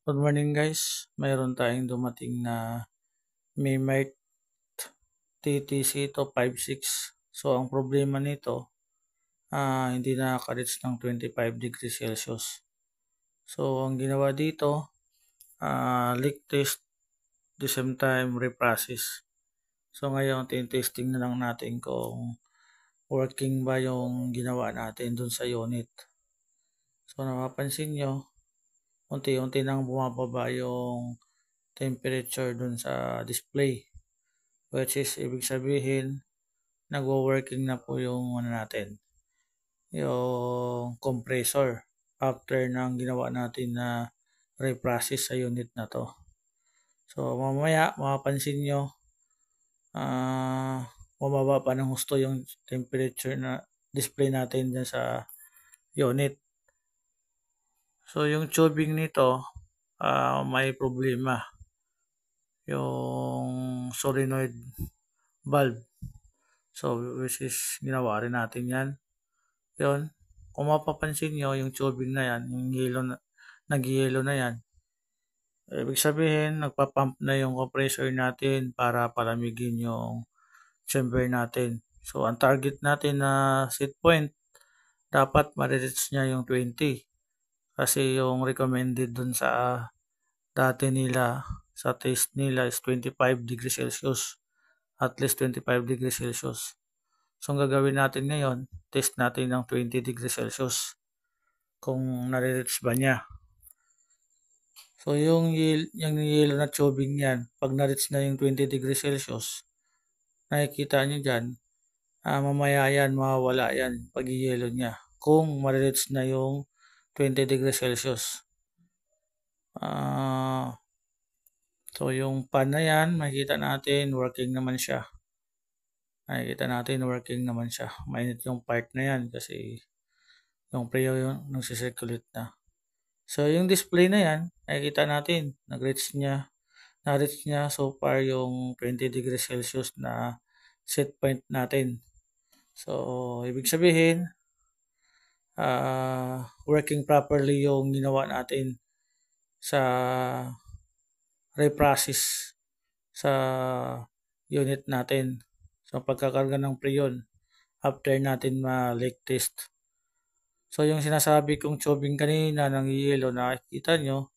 Good morning guys. Mayroon tayong dumating na Mimite TTC to 56. So ang problema nito, hindi nakaka-reach ng 25 degrees Celsius. So ang ginawa dito, leak test, the same time reprocess. So ngayon tin-testing na lang natin kung working ba yung ginawa natin dun sa unit. So napapansin nyo, unti-unti nang bumababa yung temperature dun sa display. Which is ibig sabihin nagwo-working na po yung natin, yung compressor after ng ginawa natin na reprocess sa unit na 'to. So mamaya mapapansin niyo, bumaba pa ng husto yung temperature na display natin diyan sa unit. So yung tubing nito, may problema, yung solenoid valve. So which is ginawa rin natin 'yan. 'Yun, kung mapapansin niyo yung tubing na 'yan, yung yellow na nag-yellow na 'yan, ibig sabihin nagpa-pump na yung compressor natin para palamigin yung chamber natin. So ang target natin na set point dapat ma-reach niya yung 20 kasi yung recommended dun sa dati nila sa test nila is 25 degrees Celsius, at least 25 degrees Celsius. So ang gagawin natin ngayon, test natin ng 20 degrees Celsius kung nare-reach ba niya. So yung yellow na tubing niyan, pag na-reach na yung 20 degrees Celsius, nakikita niyo diyan, mamaya yan mawawala yan pag yellow niya kung ma-reach na yung 20 degrees Celsius. So yung pan na yan, makikita natin working naman siya. Mainit yung part na yan kasi yung preo yung nagsisirculate na. So yung display na yan, nakikita natin, na-reach niya so far yung 20 degrees Celsius na set point natin. So ibig sabihin, working properly yung ginawa natin sa reprocess sa unit natin. So pagkakarga ng preon after natin ma-leak test. So yung sinasabi kong tubing kanina ng yellow, nakikita nyo,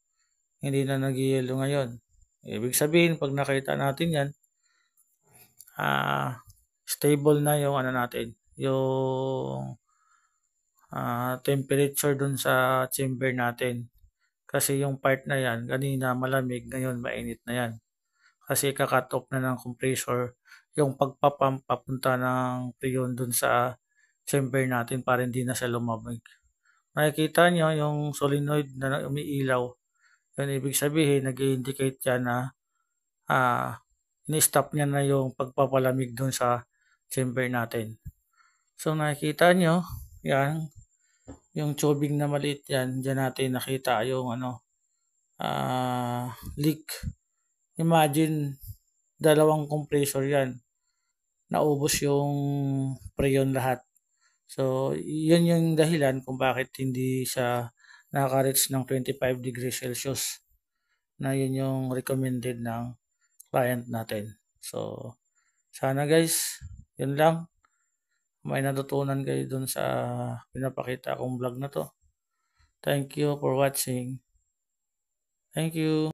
hindi na nag-yellow ngayon. Ibig sabihin, pag nakita natin yan, stable na yung natin, yung temperature dun sa chamber natin. Kasi yung part na yan, kanina malamig, ngayon mainit na yan. Kasi kakat off na ng compressor yung pagpapump papunta ng preon dun sa chamber natin para hindi na siya lumamig. Nakikita nyo yung solenoid na umiilaw. Yun ibig sabihin, nag-indicate yan na ini-stop niya na yung pagpapalamig dun sa chamber natin. So nakikita nyo, yan, yung tubing na maliit yan, dyan natin nakita yung leak. Imagine, dalawang compressor yan. Naubos yung preon lahat. So, yun yung dahilan kung bakit hindi siya nakaka-reach ng 25 degrees Celsius na yun yung recommended ng client natin. So, sana guys, yun lang. May natutunan kayo dun sa pinapakita kong vlog na to. Thank you for watching. Thank you.